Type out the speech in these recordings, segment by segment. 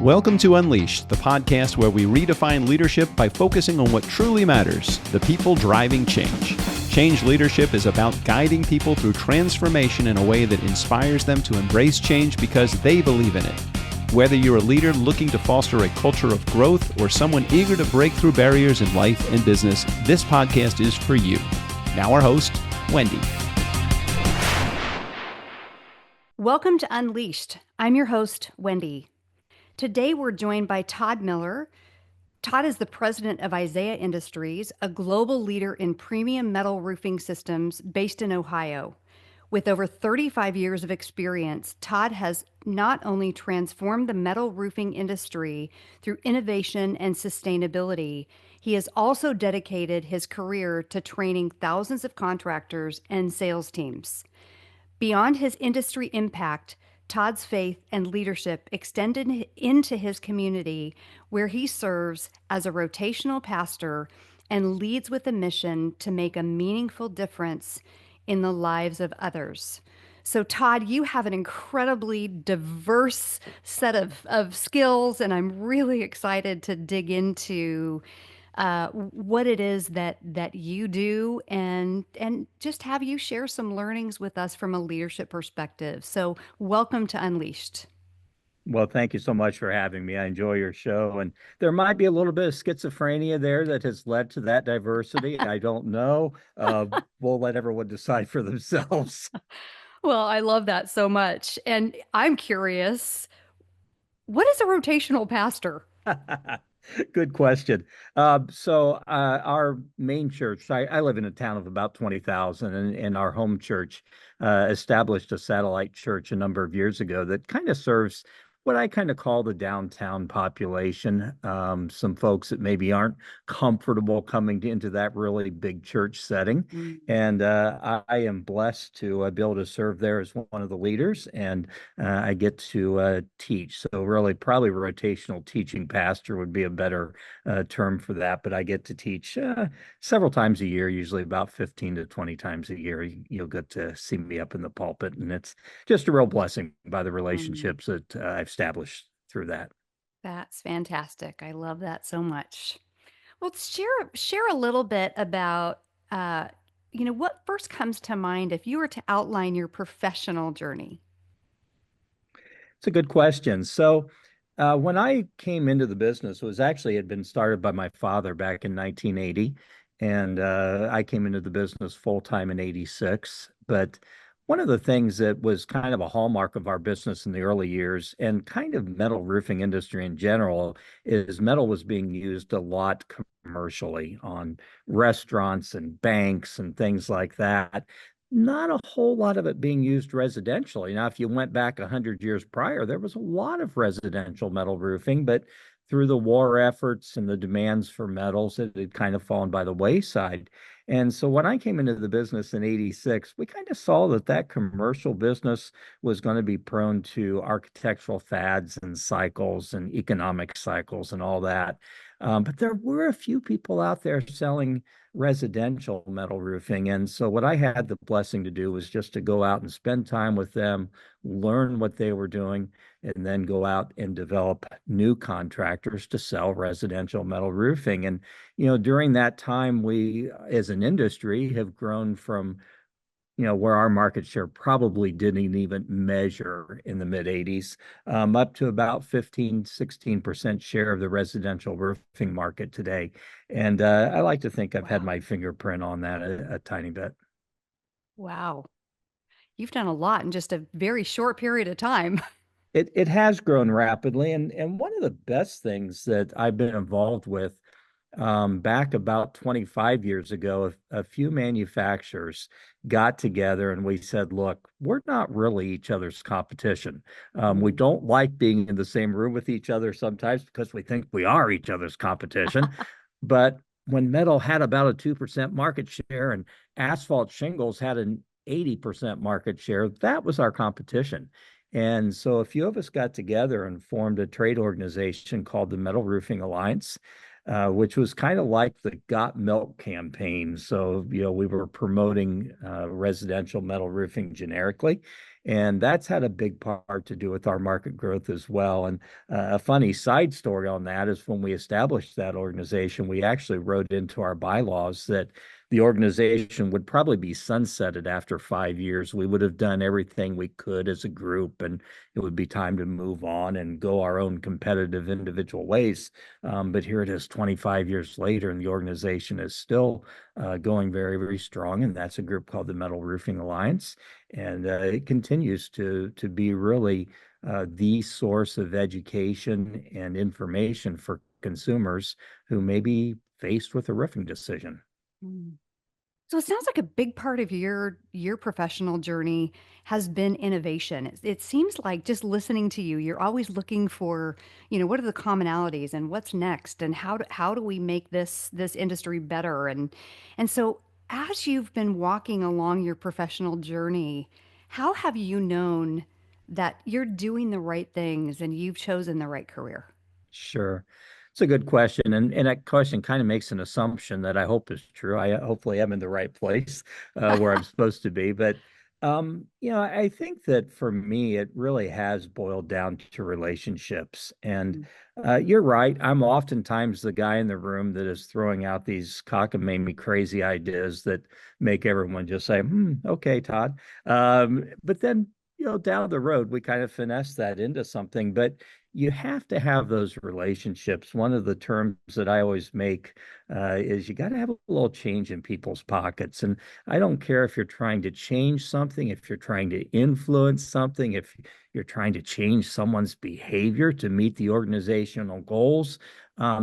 Welcome to Unleashed, the podcast where we redefine leadership by focusing on what truly matters, the people driving change. Change leadership is about guiding people through transformation in a way that inspires them to embrace change because they believe in it. Whether you're a leader looking to foster a culture of growth or someone eager to break through barriers in life and business, this podcast is for you. Now our host, Wendi. Welcome to Unleashed. I'm your host, Wendi. Today, we're joined by Todd Miller. Todd is the president of Isaiah Industries, a global leader in premium metal roofing systems based in Ohio. With over 35 years of experience, Todd has not only transformed the metal roofing industry through innovation and sustainability, he has also dedicated his career to training thousands of contractors and sales teams. Beyond his industry impact, Todd's faith and leadership extended into his community, where he serves as a rotational pastor and leads with a mission to make a meaningful difference in the lives of others. So, Todd, you have an incredibly diverse set of skills, and I'm really excited to dig into what it is that you do, and just have you share some learnings with us from a leadership perspective. So welcome to Unleashed. Well, thank you so much for having me. I enjoy your show. And there might be a little bit of schizophrenia there that has led to that diversity. I don't know. We'll let everyone decide for themselves. Well, I love that so much. And I'm curious, what is a rotational pastor? Good question. Our main church, I live in a town of about 20,000, and our home church established a satellite church a number of years ago that kind of serves what I kind of call the downtown population. Some folks that maybe aren't comfortable coming into that really big church setting. And I am blessed to be able to serve there as one of the leaders, and I get to teach. So really, probably rotational teaching pastor would be a better term for that. But I get to teach several times a year, usually about 15 to 20 times a year. You'll get to see me up in the pulpit, and it's just a real blessing by the relationships that I've established through that. That's fantastic. I love that so much. Well, share a little bit about what first comes to mind if you were to outline your professional journey. It's a good question. When I came into the business, had been started by my father back in 1980, and I came into the business full time in 86. But one of the things that was kind of a hallmark of our business in the early years, and kind of metal roofing industry in general, is metal was being used a lot commercially on restaurants and banks and things like that. Not a whole lot of it being used residentially. Now, if you went back 100 years prior, there was a lot of residential metal roofing, but through the war efforts and the demands for metals, it had kind of fallen by the wayside. And so when I came into the business in 86, we kind of saw that commercial business was going to be prone to architectural fads and cycles and economic cycles and all that. But there were a few people out there selling residential metal roofing. And so what I had the blessing to do was just to go out and spend time with them, learn what they were doing, and then go out and develop new contractors to sell residential metal roofing. And, during that time, we, as an industry, have grown from, where our market share probably didn't even measure in the mid 80s, up to about 16% share of the residential roofing market today. And I like to think I've had my fingerprint on that a tiny bit. Wow. You've done a lot in just a very short period of time. It has grown rapidly, and one of the best things that I've been involved with back about 25 years ago, a few manufacturers got together and we said, look, we're not really each other's competition. We don't like being in the same room with each other sometimes because we think we are each other's competition. But when metal had about a 2% market share and asphalt shingles had an 80% market share, that was our competition. And so a few of us got together and formed a trade organization called the Metal Roofing Alliance. which was kind of like the Got Milk campaign. So, we were promoting residential metal roofing generically. And that's had a big part to do with our market growth as well. And a funny side story on that is when we established that organization, we actually wrote into our bylaws that the organization would probably be sunsetted after 5 years. We would have done everything we could as a group, and it would be time to move on and go our own competitive individual ways. But here it is 25 years later, and the organization is still going very, very strong. And that's a group called the Metal Roofing Alliance. And it continues to be really the source of education and information for consumers who may be faced with a roofing decision. Mm. So it sounds like a big part of your professional journey has been innovation. It seems like just listening to you, you're always looking for, what are the commonalities and what's next and how do we make this industry better? And so as you've been walking along your professional journey, how have you known that you're doing the right things and you've chosen the right career? Sure. It's a good question. And that question kind of makes an assumption that I hope is true. I hopefully am in the right place where I'm supposed to be. But I think that for me, it really has boiled down to relationships. And you're right. I'm oftentimes the guy in the room that is throwing out these cockamamie crazy ideas that make everyone just say, okay, Todd. But then, down the road, we kind of finesse that into something. But you have to have those relationships. One of the terms that I always make is you got to have a little change in people's pockets. And I don't care if you're trying to change something, if you're trying to influence something, if you're trying to change someone's behavior to meet the organizational goals.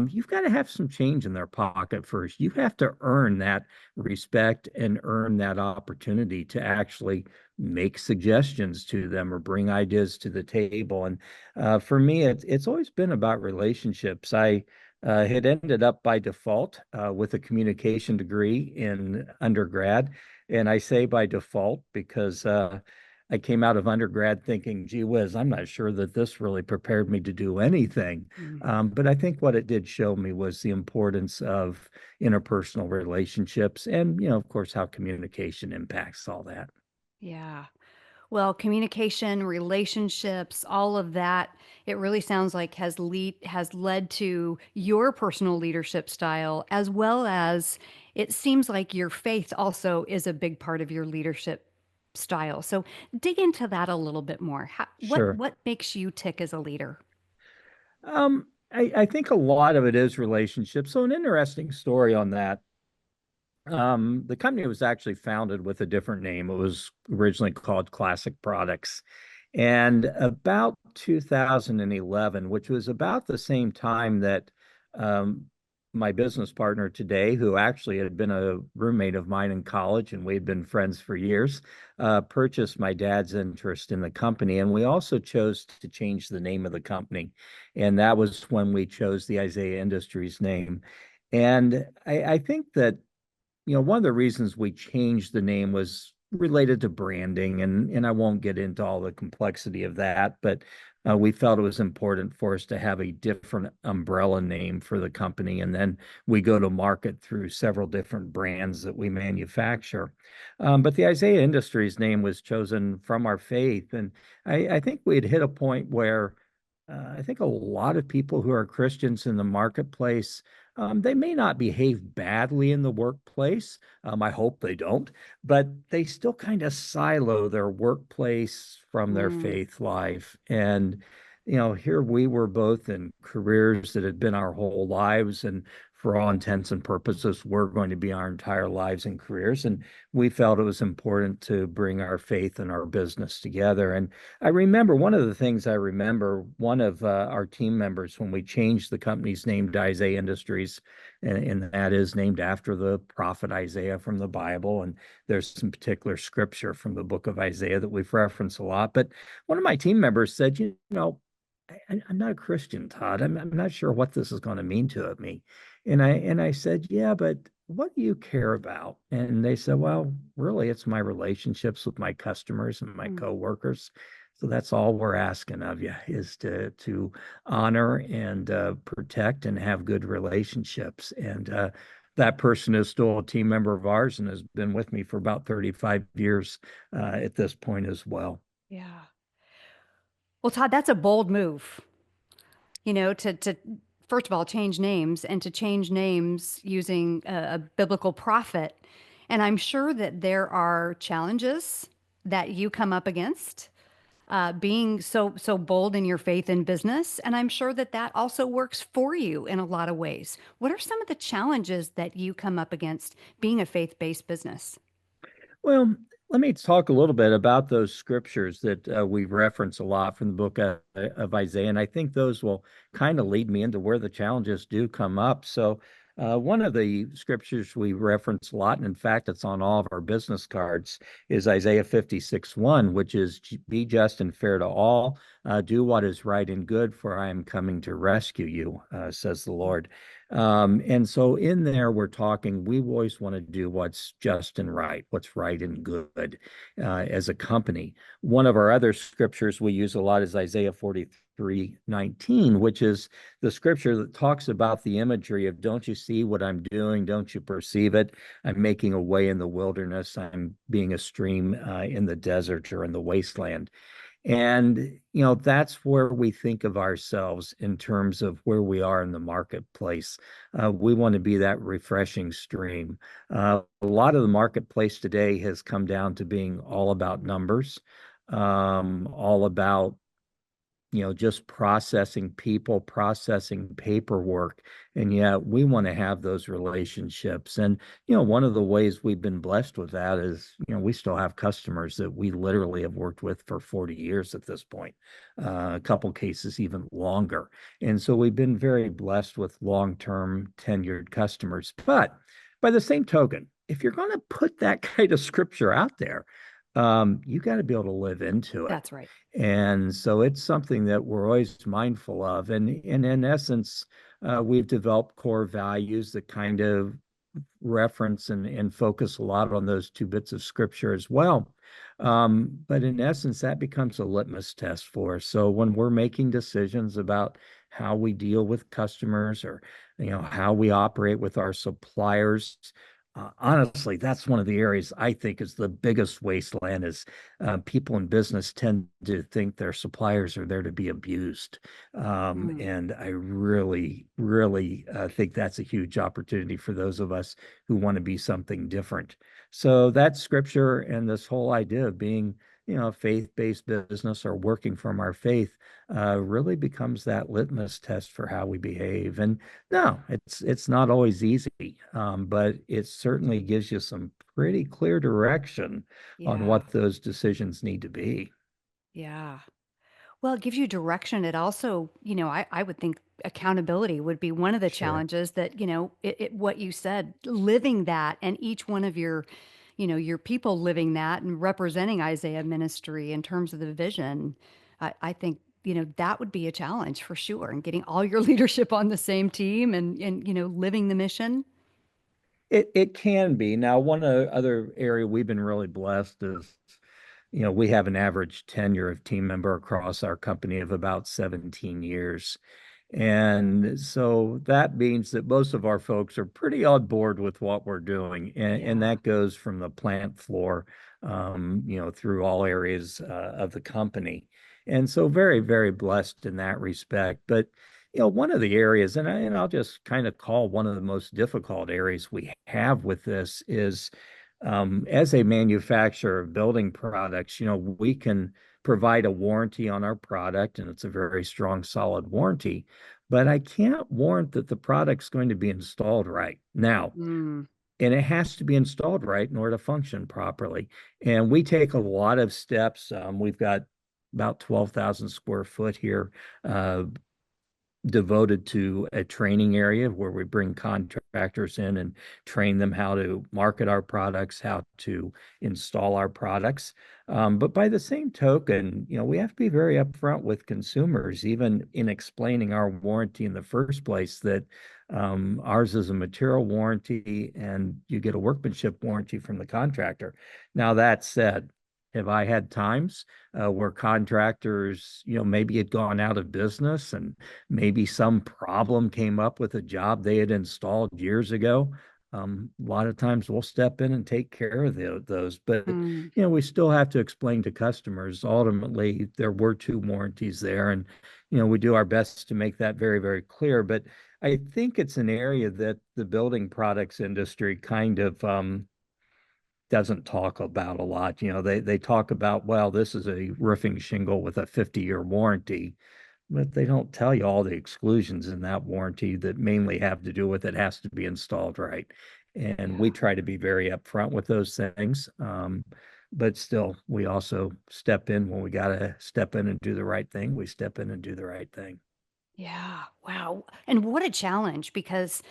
You've got to have some change in their pocket first. You have to earn that respect and earn that opportunity to actually make suggestions to them or bring ideas to the table. And for me, it's always been about relationships. I had ended up by default with a communication degree in undergrad. And I say by default because I came out of undergrad thinking, gee whiz, I'm not sure that this really prepared me to do anything. Mm. But I think what it did show me was the importance of interpersonal relationships and, of course, how communication impacts all that. Yeah. Well, communication, relationships, all of that, it really sounds like has led to your personal leadership style, as well as it seems like your faith also is a big part of your leadership style. So dig into that a little bit more. Sure. What makes you tick as a leader? I think a lot of it is relationships. So an interesting story on that. The company was actually founded with a different name. It was originally called Classic Products. And about 2011, which was about the same time that my business partner today, who actually had been a roommate of mine in college and we'd been friends for years, purchased my dad's interest in the company. And we also chose to change the name of the company. And that was when we chose the Isaiah Industries name. And I think that one of the reasons we changed the name was related to branding, and I won't get into all the complexity of that, but we felt it was important for us to have a different umbrella name for the company, and then we go to market through several different brands that we manufacture. But the Isaiah Industries name was chosen from our faith, and I think we had hit a point where I think a lot of people who are Christians in the marketplace, they may not behave badly in the workplace. I hope they don't, but they still kind of silo their workplace from their Mm, faith life. And, here we were both in careers that had been our whole lives. And for all intents and purposes, we're going to be our entire lives and careers. And we felt it was important to bring our faith and our business together. And I remember one of the things I remember, one of our team members, when we changed the company's name to Isaiah Industries, and that is named after the prophet Isaiah from the Bible. And there's some particular scripture from the book of Isaiah that we've referenced a lot. But one of my team members said, I'm not a Christian, Todd. I'm not sure what this is going to mean to me. And I said, yeah, but what do you care about? And they said, well, really, it's my relationships with my customers and my mm, coworkers. So that's all we're asking of you is to honor and protect and have good relationships. And that person is still a team member of ours and has been with me for about 35 years at this point as well. Yeah. Well, Todd, that's a bold move, to first of all change names and to change names using a biblical prophet. And I'm sure that there are challenges that you come up against being so bold in your faith in business, and I'm sure that that also works for you in a lot of ways. What are some of the challenges that you come up against being a faith-based business? Well, let me talk a little bit about those scriptures that we reference a lot from the book of Isaiah, and I think those will kind of lead me into where the challenges do come up. So, one of the scriptures we reference a lot, and in fact, it's on all of our business cards, is Isaiah 56:1, which is be just and fair to all, do what is right and good, for I am coming to rescue you, says the Lord. And so in there, we're talking, we always want to do what's just and right, what's right and good as a company. One of our other scriptures we use a lot is Isaiah 43:19, which is the scripture that talks about the imagery of, don't you see what I'm doing? Don't you perceive it? I'm making a way in the wilderness. I'm being a stream in the desert or in the wasteland. And, that's where we think of ourselves in terms of where we are in the marketplace. We want to be that refreshing stream. A lot of the marketplace today has come down to being all about numbers, all about just processing people, processing paperwork. And yet we want to have those relationships. And, one of the ways we've been blessed with that is, we still have customers that we literally have worked with for 40 years at this point, a couple cases even longer. And so we've been very blessed with long-term tenured customers. But by the same token, if you're going to put that kind of scripture out there, you got to be able to live into it. That's right. And so it's something that we're always mindful of. And in essence, we've developed core values that kind of reference and focus a lot on those two bits of scripture as well. But in essence, that becomes a litmus test for us. So when we're making decisions about how we deal with customers or how we operate with our suppliers, honestly, that's one of the areas I think is the biggest wasteland is people in business tend to think their suppliers are there to be abused. Mm. And I really, really think that's a huge opportunity for those of us who want to be something different. So that scripture and this whole idea of being, a faith-based business or working from our faith really becomes that litmus test for how we behave. And no, it's not always easy, but it certainly gives you some pretty clear direction on Yeah. what those decisions need to be. Yeah. Well, it gives you direction. It also, I would think accountability would be one of the Sure. challenges that, what you said, living that and each one of your people living that and representing Isaiah ministry in terms of the vision. I think, that would be a challenge for sure. And getting all your leadership on the same team and, living the mission. It can be. Now, one other area we've been really blessed is, we have an average tenure of team member across our company of about 17 years. And so that means that most of our folks are pretty on board with what we're doing. And Yeah. that goes from the plant floor, through all areas of the company. And so very, very blessed in that respect. But, one of the areas, and I'll just kind of call one of the most difficult areas we have with this is as a manufacturer of building products, we can provide a warranty on our product, and it's a very strong, solid warranty, but I can't warrant that the product's going to be installed right. Now, Mm. and it has to be installed right in order to function properly. And we take a lot of steps. We've got about 12,000 square foot here, devoted to a training area where we bring contractors in and train them how to market our products, how to install our products. But by the same token, we have to be very upfront with consumers, even in explaining our warranty in the first place, that ours is a material warranty and you get a workmanship warranty from the contractor. Now, that said, Have I had times where contractors, maybe had gone out of business and maybe some problem came up with a job they had installed years ago? A lot of times we'll step in and take care of those, but Mm, we still have to explain to customers ultimately there were two warranties there, and we do our best to make that very, very clear. But I think it's an area that the building products industry kind of doesn't talk about a lot. They talk about, well, this is a roofing shingle with a 50-year warranty, but they don't tell you all the exclusions in that warranty that mainly have to do with it has to be installed right. And yeah. we try to be very upfront with those things. But still, we also step in when we got to step in and do the right thing. We step in and do the right thing. Yeah. Wow. And what a challenge because,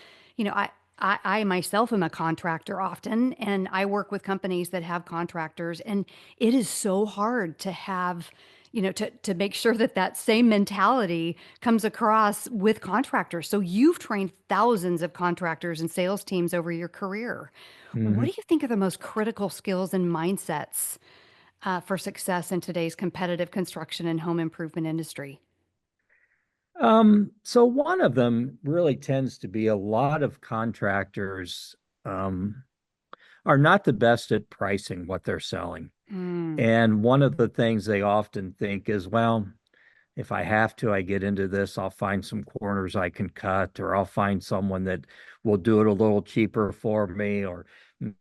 I myself am a contractor often, and I work with companies that have contractors, and it is so hard to have, to make sure that that same mentality comes across with contractors. So you've trained thousands of contractors and sales teams over your career. What Mhm. do you think are the most critical skills and mindsets for success in today's competitive construction and home improvement industry? So one of them really tends to be a lot of contractors um, are not the best at pricing what they're selling. Mm, And one of the things they often think is, well, if I have to, I get into this, I'll find some corners I can cut, or I'll find someone that will do it a little cheaper for me, or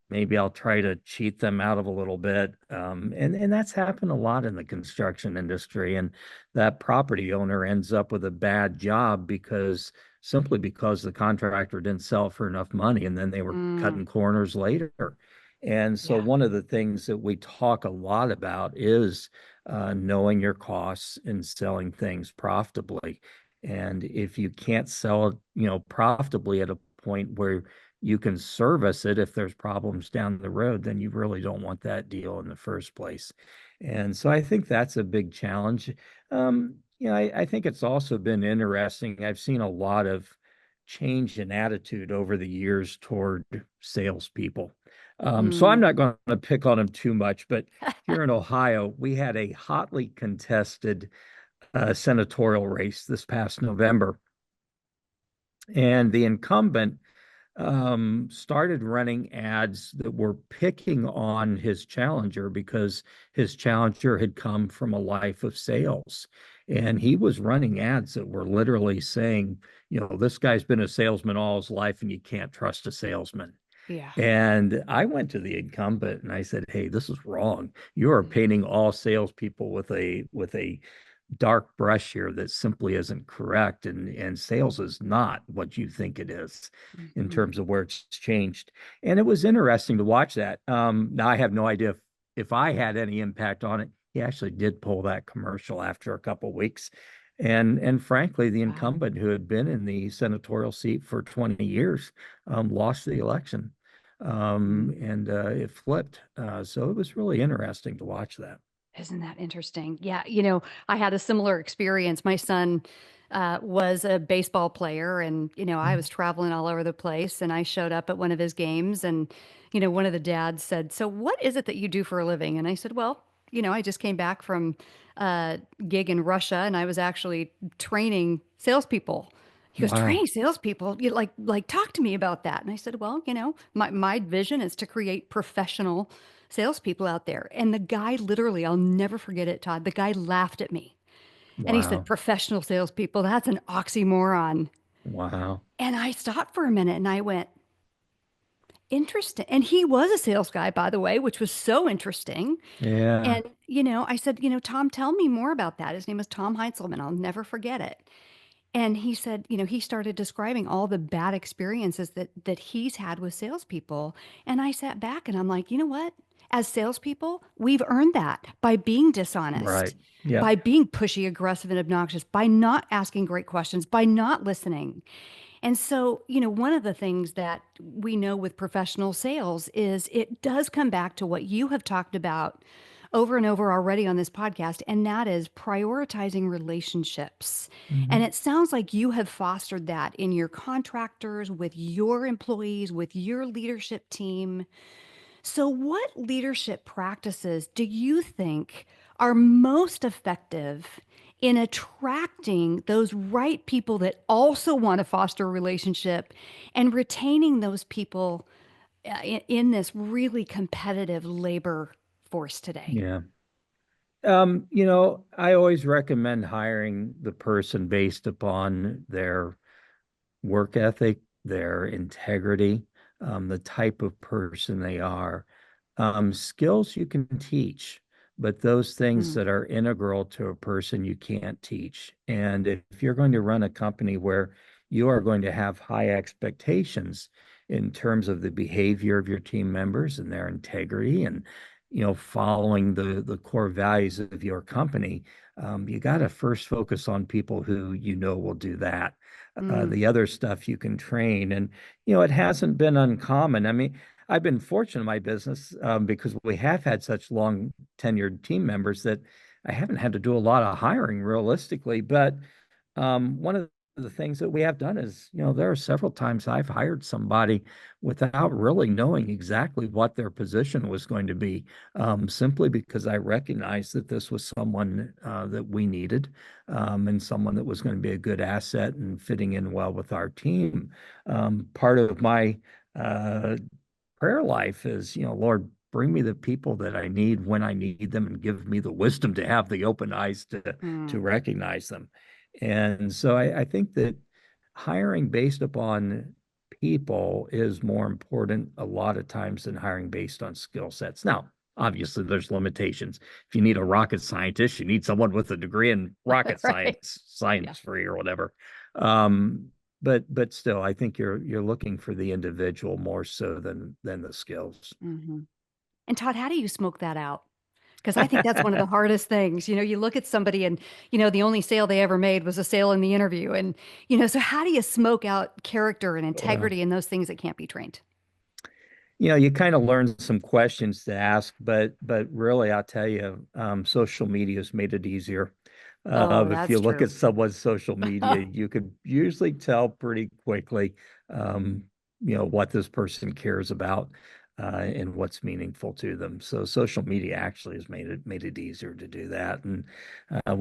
maybe I'll try to cheat them out of a little bit. And that's happened a lot in the construction industry. And that property owner ends up with a bad job because simply because the contractor didn't sell for enough money, and then they were mm, cutting corners later. And so yeah. one of the things that we talk a lot about is knowing your costs and selling things profitably. And if you can't sell it, profitably at a point where you can service it if there's problems down the road, then you really don't want that deal in the first place. And so I think that's a big challenge. I think it's also been interesting. I've seen a lot of change in attitude over the years toward salespeople. So I'm Mm, not going to pick on them too much, but here in Ohio, we had a hotly contested senatorial race this past November, and the incumbent started running ads that were picking on his challenger because his challenger had come from a life of sales. And he was running ads that were literally saying, this guy's been a salesman all his life and you can't trust a salesman. yeah. And I went to the incumbent and I said, "Hey, this is wrong. You are Mm, painting all salespeople with a dark brush here that simply isn't correct. And sales is not what you think it is in mhm. terms of where it's changed." And it was interesting to watch that. Now I have no idea if I had any impact on it. He actually did pull that commercial after a couple of weeks. And frankly, the Wow. incumbent who had been in the senatorial seat for 20 years lost the election. Mm. And it flipped. So it was really interesting to watch that. Isn't that interesting? Yeah, I had a similar experience. My son was a baseball player, and I was traveling all over the place, and I showed up at one of his games, and one of the dads said, "So, what is it that you do for a living?" And I said, "Well, I just came back from a gig in Russia, and I was actually training salespeople." He goes, Wow. "Training salespeople? You like talk to me about that." And I said, "Well, my vision is to create professional salespeople out there." And the guy literally, I'll never forget it, Todd. The guy laughed at me and he said, Wow. "Professional salespeople, that's an oxymoron." Wow. And I stopped for a minute and I went, "Interesting." And he was a sales guy, by the way, which was so interesting. Yeah. And, I said, "Tom, tell me more about that." His name was Tom Heinzelman. I'll never forget it. And he said, he started describing all the bad experiences that he's had with salespeople. And I sat back and I'm like, you know what? As salespeople, we've earned that by being dishonest, Right. Yep. by being pushy, aggressive, and obnoxious, by not asking great questions, by not listening. And so, one of the things that we know with professional sales is it does come back to what you have talked about over and over already on this podcast, and that is prioritizing relationships. And Mhm. it sounds like you have fostered that in your contractors, with your employees, with your leadership team. So, what leadership practices do you think are most effective in attracting those right people that also want to foster a relationship and retaining those people in this really competitive labor force today? Yeah. I always recommend hiring the person based upon their work ethic, their integrity, the type of person they are. Skills you can teach, but those things Mm, that are integral to a person you can't teach. And if you're going to run a company where you are going to have high expectations in terms of the behavior of your team members and their integrity and following the core values of your company, you got to first focus on people who will do that. mm, The other stuff you can train. And, it hasn't been uncommon. I mean, I've been fortunate in my business because we have had such long tenured team members that I haven't had to do a lot of hiring realistically. But one of the things that we have done is, there are several times I've hired somebody without really knowing exactly what their position was going to be, simply because I recognized that this was someone that we needed, and someone that was going to be a good asset and fitting in well with our team. Part of my uh, prayer life is, Lord, bring me the people that I need when I need them and give me the wisdom to have the open eyes to mm. recognize them. And so I think that hiring based upon people is more important a lot of times than hiring based on skill sets. Now, obviously, there's limitations. If you need a rocket scientist, you need someone with a degree in rocket Right. science, Yeah. science free or whatever. Um, but still, I think you're looking for the individual more so than the skills. Hmm. And Todd, how do you smoke that out? Because I think that's one of the hardest things. You look at somebody and, the only sale they ever made was a sale in the interview. And, so how do you smoke out character and Well, integrity and those things that can't be trained? you kind of learn some questions to ask, but really, I'll tell you, social media has made it easier. Oh, If you that's look true. at someone's social media, you could usually tell pretty quickly, um, what this person cares about, and what's meaningful to them. So social media actually has made it easier to do that. And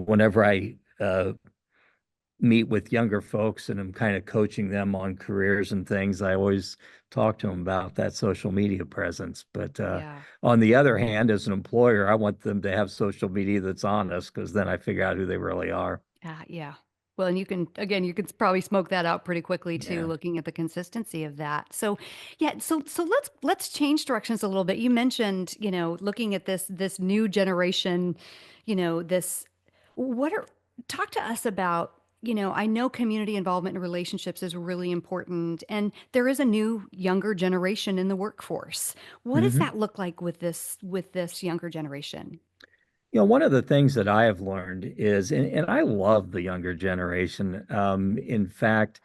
whenever I meet with younger folks and I'm kind of coaching them on careers and things, I always talk to them about that social media presence. But Yeah. on the other hand, as an employer, I want them to have social media that's honest because then I figure out who they really are. Yeah. Well, and you can probably smoke that out pretty quickly too, Yeah. looking at the consistency of that. So, yeah, so let's change directions a little bit. You mentioned, looking at this new generation, this what are talk to us about, I know community involvement in relationships is really important, and there is a new younger generation in the workforce. What does hmm that look like with this younger generation? One of the things that I have learned is, and I love the younger generation. In fact,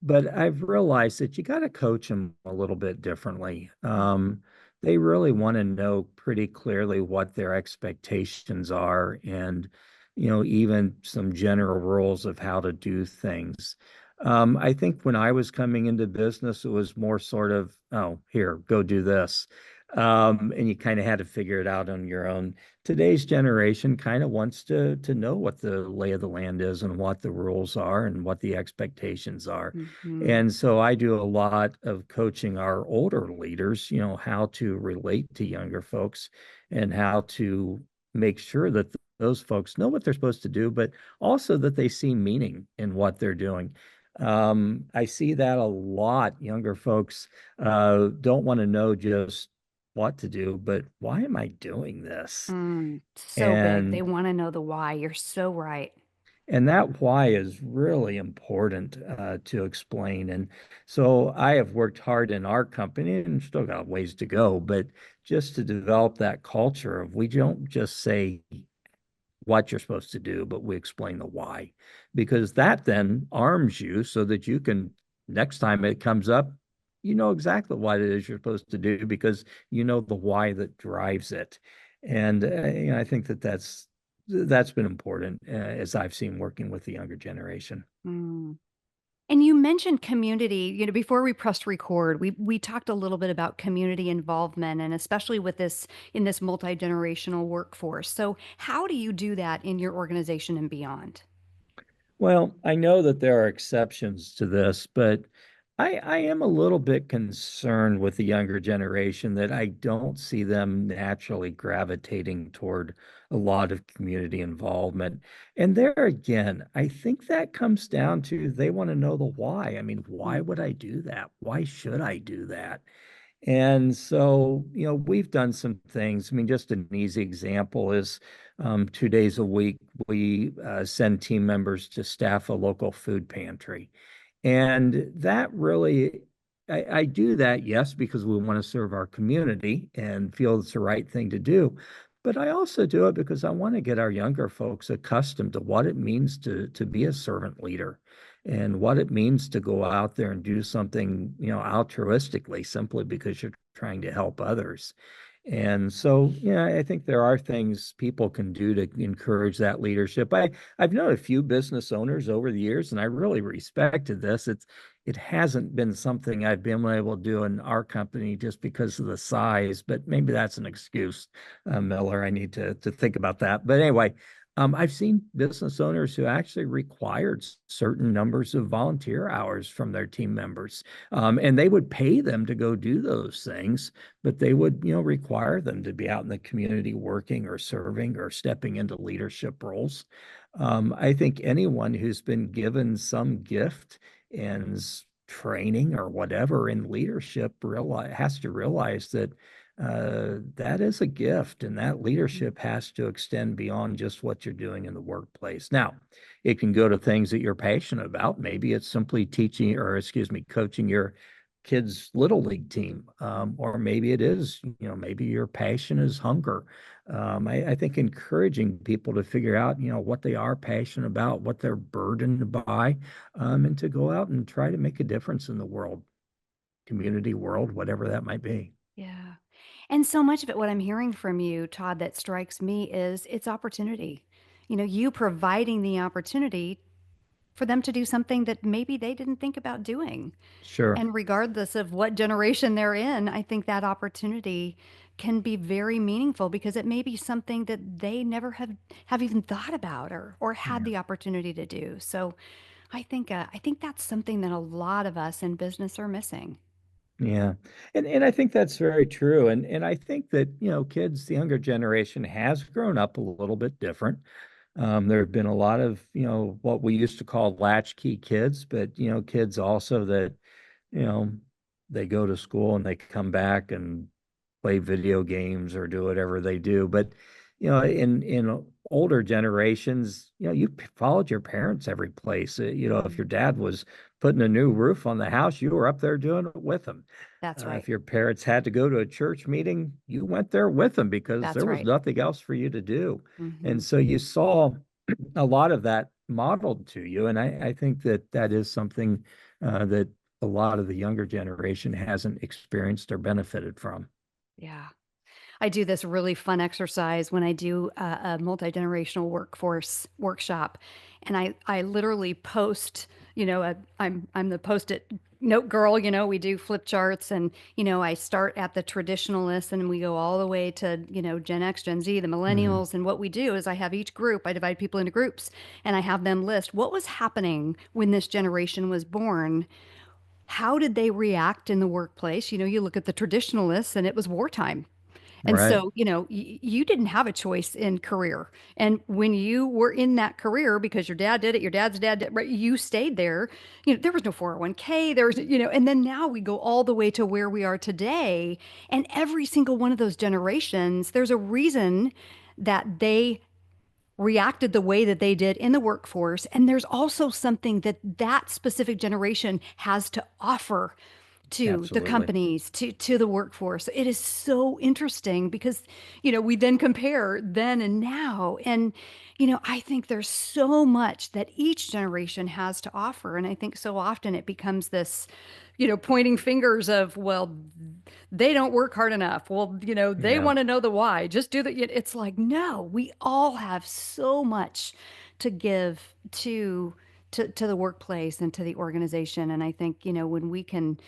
but I've realized that you got to coach them a little bit differently. They really want to know pretty clearly what their expectations are and, even some general rules of how to do things. I think when I was coming into business, it was more sort of, oh, here, go do this. And you kind of had to figure it out on your own. Today's generation kind of wants to know what the lay of the land is and what the rules are and what the expectations are. Hmm. And so I do a lot of coaching our older leaders, how to relate to younger folks and how to make sure that those folks know what they're supposed to do, but also that they see meaning in what they're doing. I see that a lot. Younger folks don't want to know just what to do, but why am I doing this? So big. They And want to know the why. You're so right. and that why is really important to explain. And so I have worked hard in our company and still got ways to go, but just to develop that culture of we don't just say what you're supposed to do, but we explain the why, because that then arms you so that you can, next time it comes up, you know exactly what it is you're supposed to do because you know the why that drives it. And I think that that's been important as I've seen working with the younger generation. Mm. And you mentioned community, before we pressed record, we talked a little bit about community involvement and especially with this in this multi-generational workforce. So how do you do that in your organization and beyond? Well, I know that there are exceptions to this, but I am a little bit concerned with the younger generation that I don't see them naturally gravitating toward a lot of community involvement. And there again, I think that comes down to they want to know the why. I mean, why Mm. would I do that? Why should I do that? And so, we've done some things. I mean, just an easy example is 2 days a week, we send team members to staff a local food pantry. And that really, I do that, yes, because we want to serve our community and feel it's the right thing to do. But I also do it because I want to get our younger folks accustomed to what it means to be a servant leader and what it means to go out there and do something, altruistically, simply because you're trying to help others. And so, yeah, I think there are things people can do to encourage that leadership. I've known a few business owners over the years, and I really respected this. It hasn't been something I've been able to do in our company just because of the size, but maybe that's an excuse, Miller. I need to think about that. But anyway, I've seen business owners who actually required certain numbers of volunteer hours from their team members, and they would pay them to go do those things, but they would, require them to be out in the community working or serving or stepping into leadership roles. I think anyone who's been given some gift and training or whatever in leadership has to realize that that is a gift, and that leadership has to extend beyond just what you're doing in the workplace. Now, it can go to things that you're passionate about. Maybe it's simply teaching, or excuse me, coaching your kids' little league team, or maybe it is, maybe your passion is hunger. I think encouraging people to figure out, what they are passionate about, what they're burdened by, and to go out and try to make a difference in the world, community world, whatever that might be. Yeah. And so much of it, what I'm hearing from you, Todd, that strikes me is it's opportunity. You providing the opportunity for them to do something that maybe they didn't think about doing. Sure. And regardless of what generation they're in, I think that opportunity can be very meaningful because it may be something that they never have even thought about or had Yeah. the opportunity to do. So I think that's something that a lot of us in business are missing. Yeah. And I think that's very true. And I think that, kids, the younger generation has grown up a little bit different. There have been a lot of, what we used to call latchkey kids, but, kids also that, you know, they go to school and they come back and play video games or do whatever they do. But, in older generations, you followed your parents every place. If Mhm. your dad was putting a new roof on the house, you were up there doing it with him. That's right. If your parents had to go to a church meeting, you went there with them because That's there was right. nothing else for you to do. And Hmm. so you saw a lot of that modeled to you. And I think that that is something that a lot of the younger generation hasn't experienced or benefited from. Yeah. I do this really fun exercise when I do a multi-generational workforce workshop, and I literally post, I'm the post-it note girl. We do flip charts, and I start at the traditionalists, and we go all the way to Gen X, Gen Z, the Mm, millennials. And what we do is I have each group, I divide people into groups, and I have them list what was happening when this generation was born. How did they react in the workplace? You look at the traditionalists, and it was wartime. And right. so, you didn't have a choice in career. And when you were in that career because your dad did it, your dad's dad did, right, you stayed there. There was no 401k, there was, and then now we go all the way to where we are today. And every single one of those generations, there's a reason that they reacted the way that they did in the workforce. And there's also something that that specific generation has to offer to the Absolutely. companies, to the workforce. It is so interesting because, we then compare then and now. And, I think there's so much that each generation has to offer. And I think so often it becomes this, pointing fingers of, well, they don't work hard enough. Well, they Yeah. want to know the why. Just do that. It's like, no, we all have so much to give to to the workplace and to the organization. And I think, when we can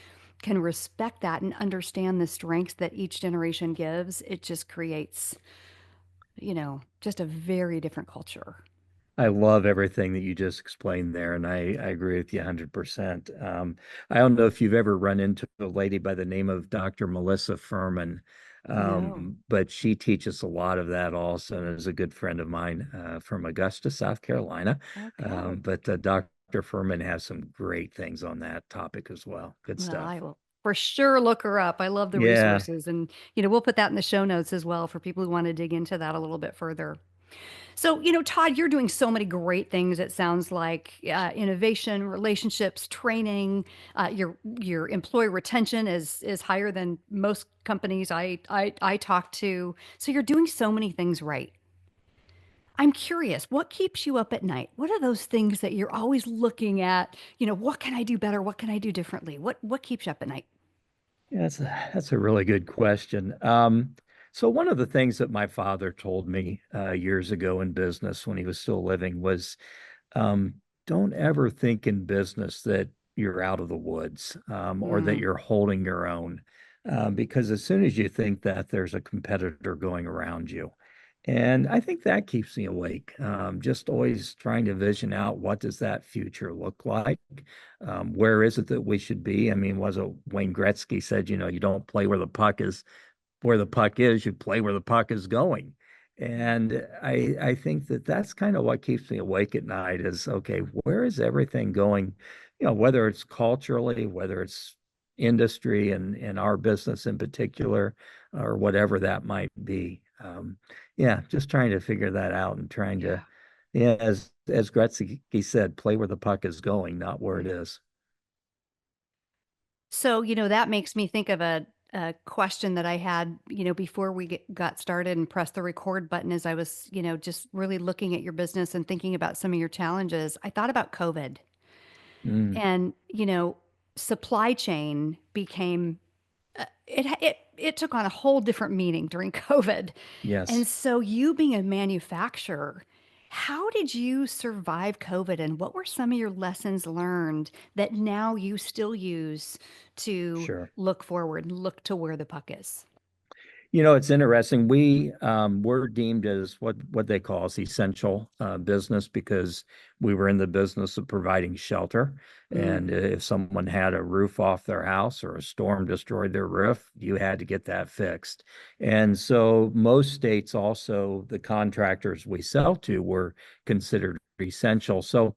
respect that and understand the strengths that each generation gives, it just creates, just a very different culture. I love everything that you just explained there, and I agree with you 100%. I don't know if you've ever run into a lady by the name of Dr. Melissa Furman, No. but she teaches a lot of that also, and is a good friend of mine from Augusta, South Carolina. Okay. But Dr. Furman has some great things on that topic as well. Good Well, I stuff. will for sure look her up. I love the Yeah. resources, and we'll put that in the show notes as well for people who want to dig into that a little bit further. So, Todd, you're doing so many great things. It sounds like innovation, relationships, training. Your employee retention is higher than most companies I talk to. So you're doing so many things right. I'm curious, what keeps you up at night? What are those things that you're always looking at? What can I do better? What can I do differently? What keeps you up at night? Yeah, that's a really good question. So one of the things that my father told me years ago in business when he was still living was, um, don't ever think in business that you're out of the woods, or that Mm, you're holding your own, because as soon as you think that, there's a competitor going around you. And I think that keeps me awake. Just always trying to vision out, what does that future look like? Where is it that we should be? I mean, was it Wayne Gretzky said, you don't play where the puck is, you play where the puck is going. And I think that that's kind of what keeps me awake at night is, okay, where is everything going? Whether it's culturally, whether it's industry and our business in particular, or whatever that might be. Yeah, just trying to figure that out and trying yeah, to, yeah, as Gretzky said, play where the puck is going, not where it right. is. So, that makes me think of a question that I had, before we got started and pressed the record button as I was, just really looking at your business and thinking about some of your challenges. I thought about COVID Mm, and, supply chain became, it took on a whole different meaning during COVID. And yes. so you being a manufacturer, how did you survive COVID and what were some of your lessons learned that now you still use to Sure. look forward and look to where the puck is? It's interesting. We're deemed as what they call as essential business because we were in the business of providing shelter. Mm, And if someone had a roof off their house or a storm destroyed their roof, you had to get that fixed. And so most states also, the contractors we sell to were considered essential. So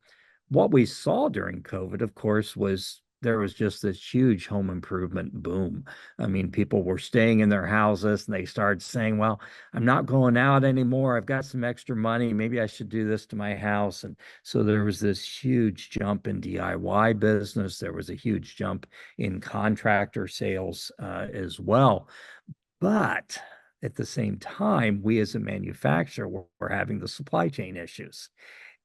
what we saw during COVID, of course, was there was just this huge home improvement boom. I mean, people were staying in their houses and they started saying, well, I'm not going out anymore. I've got some extra money. Maybe I should do this to my house. And so there was this huge jump in DIY business. There was a huge jump in contractor sales as well. But at the same time, we as a manufacturer were having the supply chain issues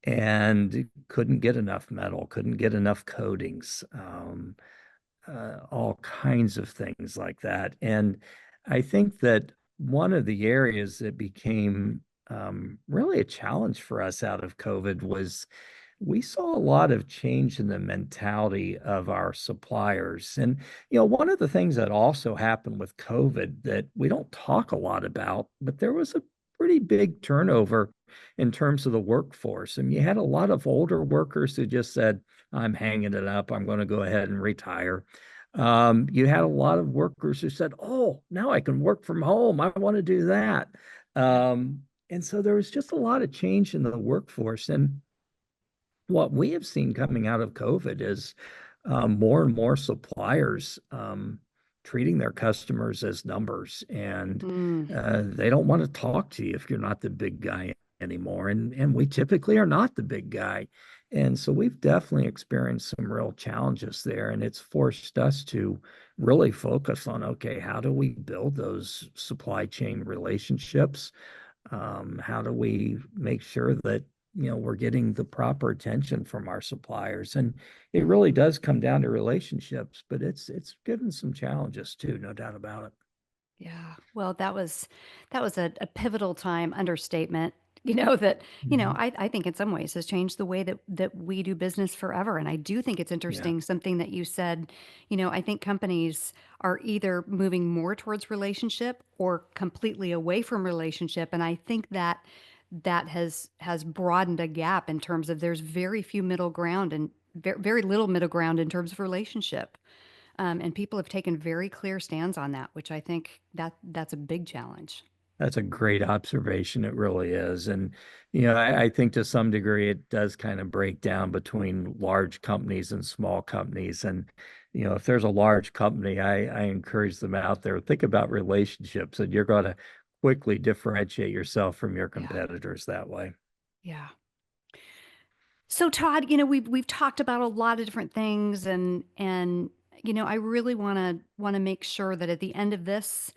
and couldn't get enough metal, couldn't get enough coatings. All kinds of things like that. And I think that one of the areas that became really a challenge for us out of COVID was we saw a lot of change in the mentality of our suppliers. And, one of the things that also happened with COVID that we don't talk a lot about, but there was a pretty big turnover in terms of the workforce. And you had a lot of older workers who just said, I'm hanging it up. I'm going to go ahead and retire. You had a lot of workers who said, oh, now I can work from home. I want to do that. yeah. And so there was just a lot of change in the workforce. And what we have seen coming out of COVID is more and more suppliers treating their customers as numbers, and Mm, they don't want to talk to you if you're not the big guy anymore. And we typically are not the big guy. And so we've definitely experienced some real challenges there, and it's forced us to really focus on, okay, how do we build those supply chain relationships? How do we make sure that we're getting the proper attention from our suppliers? And it really does come down to relationships, but it's given some challenges too, no doubt about it. yeah. Well, that was a pivotal time understatement. that, Mhm. I think in some ways has changed the way that we do business forever. And I do think it's Yeah. interesting, something that you said, I think companies are either moving more towards relationship or completely away from relationship. And I think that has broadened a gap in terms of there's very few middle ground and very little middle ground in terms of relationship. And people have taken very clear stands on that, which I think that's a big challenge. That's a great observation. It really is. And, I think to some degree it does kind of break down between large companies and small companies. And, if there's a large company, I encourage them out there, think about relationships, and you're going to quickly differentiate yourself from your Yeah. competitors that way. Yeah. So Todd, we've talked about a lot of different things, and I really want to make sure that at the end of this,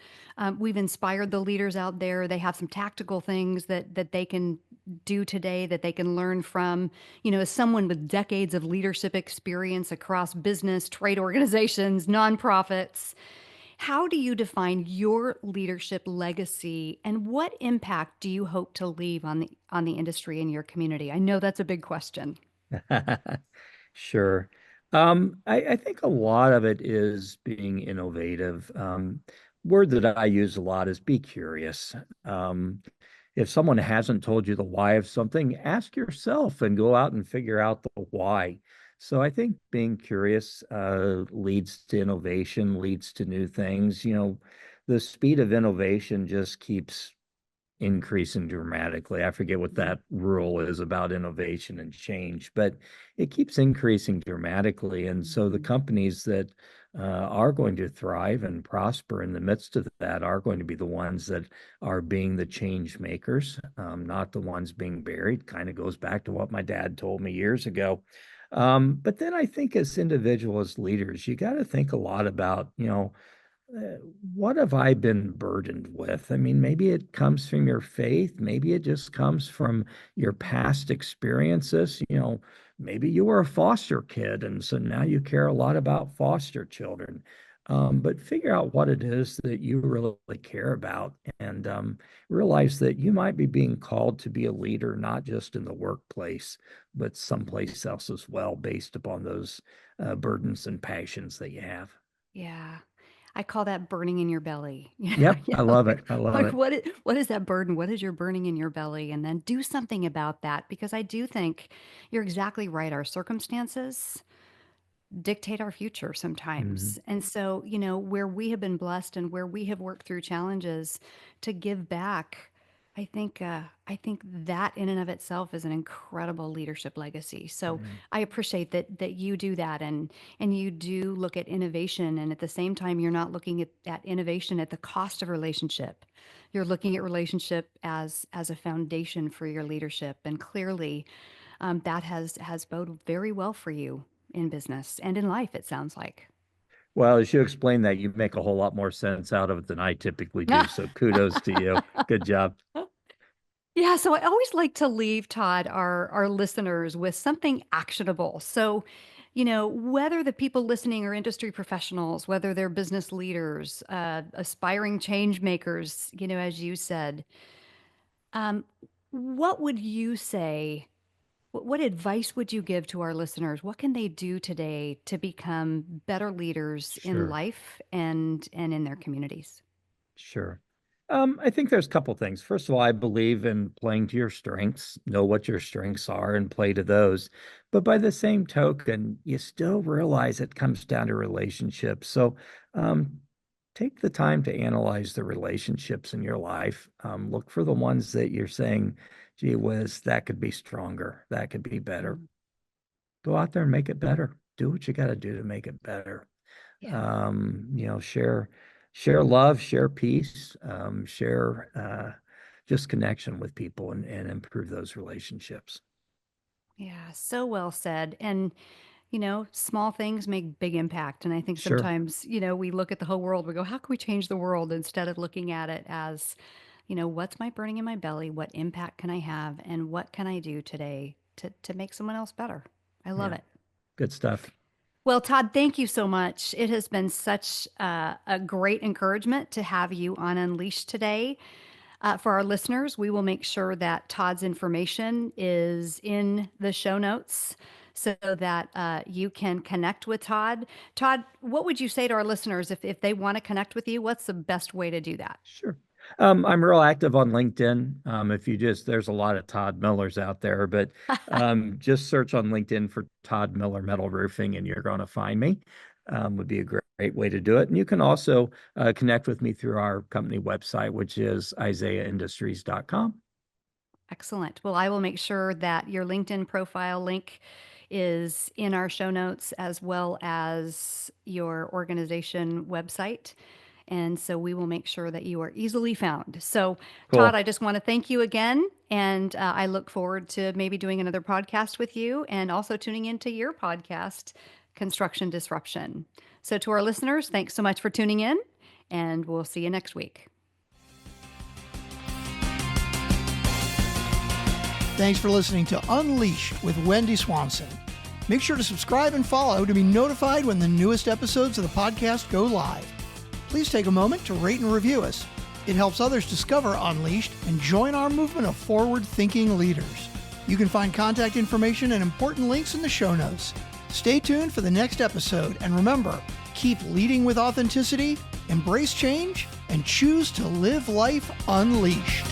we've inspired the leaders out there. They have some tactical things that they can do today, that they can learn from. As someone with decades of leadership experience across business, trade organizations, nonprofits, how do you define your leadership legacy, and what impact do you hope to leave on the industry and your community? I know that's a big question. Sure. I think a lot of it is being innovative. Word that I use a lot is be curious. If someone hasn't told you the why of something, ask yourself and go out and figure out the why. So I think being curious leads to innovation, leads to new things. The speed of innovation just keeps increasing dramatically. I forget what Mhm. that rule is about innovation and change, but it keeps increasing dramatically. And so the Mhm. companies that are going to thrive and prosper in the midst of that are going to be the ones that are being the change makers, not the ones being buried. Kind of goes back to what my dad told me years ago. But then I think as individuals, as leaders, you got to think a lot about, uh, what have I been burdened with? I mean, maybe it comes from your faith. Maybe it just comes from your past experiences. Maybe you were a foster kid, and so now you care a lot about foster children. But figure out what it is that you really care about, and realize that you might be being called to be a leader, not just in the workplace, but someplace else as well, based upon those burdens and passions that you have. Yeah. I call that burning in your belly. Yep, I love it. I love Like it. what is that burden? What is your burning in your belly? And then do something about that, because I do think you're exactly right. Our circumstances dictate our future Mhm. sometimes. And so, where we have been blessed and where we have worked through challenges to give back, I think that in and of itself is an incredible leadership legacy. So Yeah. I appreciate that you do that, and you do look at innovation, and at the same time you're not looking at innovation at the cost of relationship. You're looking at relationship as a foundation for your leadership, and clearly that has boded very well for you in business and in life, it sounds like. Well, as you explain that, you make a whole lot more sense out of it than I typically do. So kudos to you. Good job. Yeah, so I always like to leave, Todd, our listeners with something actionable. So, whether the people listening are industry professionals, whether they're business leaders, aspiring change makers, as you said, um, what would you say? What advice would you give to our listeners? What can they do today to become better leaders in Sure. life and in their communities? Sure. I think there's a couple things. First of all, I believe in playing to your strengths, know what your strengths are and play to those. But by the same token, you still realize it comes down to relationships. So um, take the time to analyze the relationships in your life. Look for the ones that you're saying, gee whiz, that could be stronger, that could be better. Mm. Go out there and make it better. Do what you got to do to make it better. Yeah. Share love, share peace, share just connection with people and improve those relationships. Yeah, so well said. And, small things make big impact. And I think Sure. sometimes, we look at the whole world, we go, how can we change the world, instead of looking at it as, what's my burning in my belly? What impact can I have? And what can I do today to make someone else better? I love Yeah. it. Good stuff. Well, Todd, thank you so much. It has been such a great encouragement to have you on Unleashed today. For our listeners, we will make sure that Todd's information is in the show notes so that you can connect with Todd. Todd, what would you say to our listeners if they want to connect with you? What's the best way to do that? Sure. I'm real active on LinkedIn. If you there's a lot of Todd Millers out there, but just search on LinkedIn for Todd Miller Metal Roofing and you're going to find me. Would be a great way to do it. And you can also connect with me through our company website, which is isaiahindustries.com. Excellent. Well, I will make sure that your LinkedIn profile link is in our show notes as well as your organization website. And so we will make sure that you are easily found. So, Cool. Todd, I just want to thank you again. And I look forward to maybe doing another podcast with you and also tuning into your podcast, Construction Disruption. So, to our listeners, thanks so much for tuning in, and we'll see you next week. Thanks for listening to Unleash with Wendi Swanson. Make sure to subscribe and follow to be notified when the newest episodes of the podcast go live. Please take a moment to rate and review us. It helps others discover Unleashed and join our movement of forward-thinking leaders. You can find contact information and important links in the show notes. Stay tuned for the next episode, and remember, keep leading with authenticity, embrace change, and choose to live life unleashed.